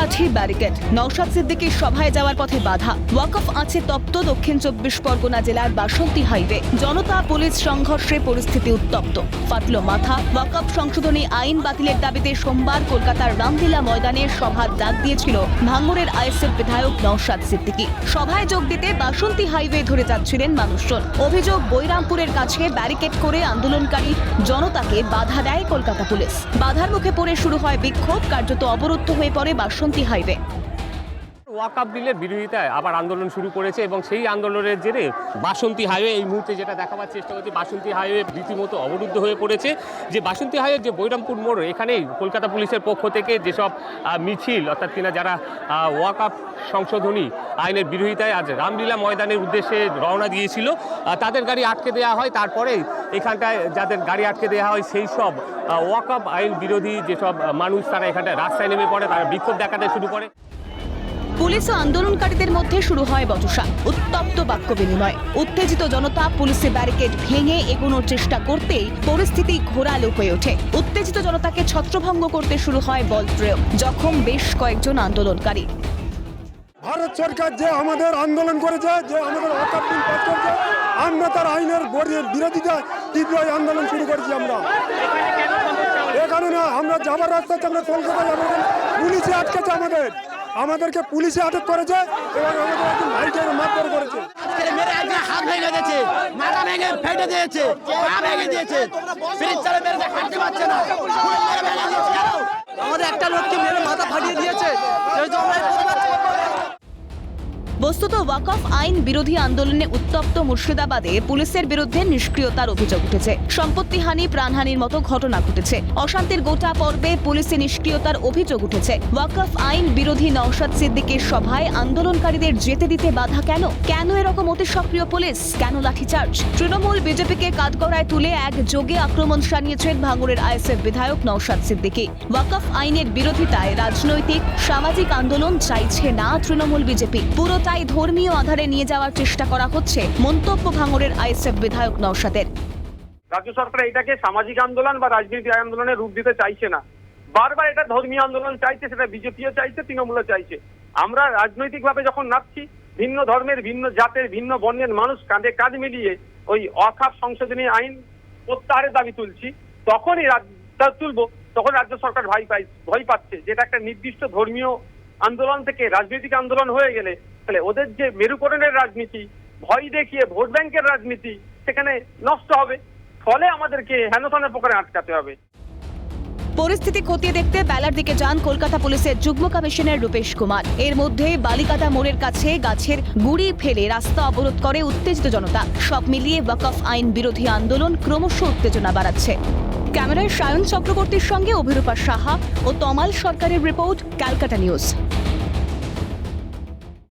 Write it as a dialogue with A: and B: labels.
A: লাঠি ব্যারিকেড, নওশাদ সিদ্দিকীর সভায় যাওয়ার পথে বাধা। ওয়াকফ আছে তপ্ত দক্ষিণ 24 পরগনা জেলার বাসন্তী হাইওয়ে। জনতা পুলিশ সংঘর্ষে পরিস্থিতি উত্তপ্ত, ফাটল মাথা। ওয়াকফ সংশোধনী আইন বাতিলের দাবিতে সোমবার কলকাতার রামলীলা ময়দানে সভার ডাক দিয়েছিল ভাঙড়ের আইএসএফ বিধায়ক নওশাদ সিদ্দিকী। সভায় যোগ দিতে বাসন্তী হাইওয়ে ধরে যাচ্ছিলেন মানুষজন। অভিযোগ, বৈরামপুরের কাছে ব্যারিকেড করে আন্দোলনকারী জনতাকে বাধা দেয় কলকাতা পুলিশ। বাধার মুখে পড়ে শুরু হয় বিক্ষোভ, কার্যত অবরুদ্ধ হয়ে পড়ে বাসন্তী হাইওয়ে।
B: ওয়াকফ বিলের বিরোধিতায় আবার আন্দোলন শুরু করেছে এবং সেই আন্দোলনের জেরে বাসন্তী হাইওয়ে এই মুহূর্তে যেটা দেখাবার চেষ্টা করছি, বাসন্তী হাইওয়ে রীতিমতো অবরুদ্ধ হয়ে পড়েছে। যে বাসন্তী হাইওয়ে যে বৈরামপুর মোড়, এখানেই কলকাতা পুলিশের পক্ষ থেকে যেসব মিছিল অর্থাৎ কিনা যারা ওয়াকফ সংশোধনী আইনের বিরোধিতায় আজ রামলীলা ময়দানের উদ্দেশ্যে রওনা দিয়েছিল, তাদের গাড়ি আটকে দেওয়া হয়। তারপরে এখানটায় যাদের গাড়ি আটকে দেওয়া হয় সেই সব ওয়াকফ আইন বিরোধী যেসব মানুষ তারা এখানটায় রাস্তায় নেমে পড়ে, তারা বিক্ষোভ দেখাতে শুরু করে।
A: পুলিশ ও আন্দোলনকারীদের মধ্যে শুরু হয় বচসা, উত্তপ্ত বাক্য বিনিময়। উত্তেজিত জনতা পুলিশের ব্যারিকেড ভেঙে এগোনোর চেষ্টা করতেই পরিস্থিতি ঘোরালো হয়ে ওঠে। উত্তেজিত জনতাকে ছত্রভঙ্গ করতে শুরু হয় বল প্রয়োগ, জখম বেশ কয়েকজন আন্দোলনকারী।
C: ভারত সরকার যে আমাদের আন্দোলন করেছে, যে আমাদের ওয়াকফ বিল পাস করেছে, আমরা তার আইনের বিরোধিতা তীব্র আন্দোলন শুরু করেছি। আমরা এ কারণে আমরা যাবার রাস্তাতে আমরা কলকাতায় যাবো, পুলিশে আটকেছে আমাদেরকে পুলিশে আটক করেছে এবং আমাদের একজন ভাইকে মারধর করেছে।
D: হাত ভেঙে দিয়েছে, মাথা ভেঙে ফেটে দিয়েছে, পা ভেঙে দিয়েছে, ব্রিজ চালে মেরে হাঁটতে পারছে না। আমাদের একটা লোককে মেরে মাথা ফাটিয়ে দিয়েছে।
A: বস্তুত ওয়াকফ আইন বিরোধী আন্দোলনে উত্তপ্ত মুর্শিদাবাদে পুলিশের বিরুদ্ধে নিষ্ক্রিয়তার অভিযোগ উঠেছে। সম্পত্তিহানি, প্রাণহানির মতো ঘটনা ঘটেছে। অশান্তির গোটা পর্বে পুলিশের নিষ্ক্রিয়তার অভিযোগ উঠেছে। ওয়াকফ আইন বিরোধী নওশাদ সিদ্দিকীর সভায় আন্দোলনকারীদের যেতে দিতে বাধা কেন? কেন এরকম অতি সক্রিয় পুলিশ? কেন লাঠিচার্জ? তৃণমূল বিজেপিকে কাঠগড়ায় তুলে একযোগে আক্রমণ শানিয়েছেন ভাঙড়ের আইএসএফ বিধায়ক নওশাদ সিদ্দিকী। ওয়াকফ আইনের বিরোধিতায় রাজনৈতিক সামাজিক আন্দোলন চাইছে না তৃণমূল বিজেপি, পুরোটাই ধর্মীয় আধারে নিয়ে যাওয়ার চেষ্টা করা হচ্ছে, মন্তব্য ভাঙড়ের আইএসএফ বিধায়ক নওশাদের।
E: রাজ্য সরকার এটাকে সামাজিক আন্দোলন বা রাজনৈতিক আন্দোলনের রূপ দিতে চাইছে না। বারবার এটা ধর্মীয় আন্দোলন চাইছে, সেটা বিজেপিও চাইছে, তৃণমূলও চাইছে। আমরা রাজনৈতিকভাবে যখন নাচছি, ভিন্ন ধর্মের, ভিন্ন জাতের, ভিন্ন বর্ণের মানুষ কাঁধে কাঁধ মিলিয়ে ওই ওয়াকফ সংশোধনী আইন প্রত্যাহারের দাবি তুলছি, তখনই তুলবো তখন রাজ্য সরকার ভয় পাচ্ছে, যেটা একটা নির্দিষ্ট ধর্মীয় আন্দোলন থেকে রাজনৈতিক আন্দোলন হয়ে গেলে তাহলে ওদের যে মেরুকরণের রাজনীতি, ভয় দেখিয়ে ভোট ব্যাংকের রাজনীতি, সেখানে নষ্ট হবে। ফলে আমাদেরকে হেনস্থানের প্রকারে আটকাতে হবে।
A: পরিস্থিতি খতিয়ে দেখতে বেলার দিকে যান কলকাতা পুলিশের যুগ্ম কমিশনার রূপেশ কুমার। এর মধ্যে বালিকাটা মোড়ের কাছে গাছের গুড়ি ফেলে রাস্তা অবরোধ করে উত্তেজিত জনতা। সব মিলিয়ে ওয়াকফ আইন বিরোধী আন্দোলন ক্রমশ উত্তেজনা বাড়াচ্ছে। ক্যামেরায় সায়ন চক্রবর্তীর সঙ্গে অভিরূপা সাহা ও তমাল সরকারের রিপোর্ট, ক্যালকাটা নিউজ।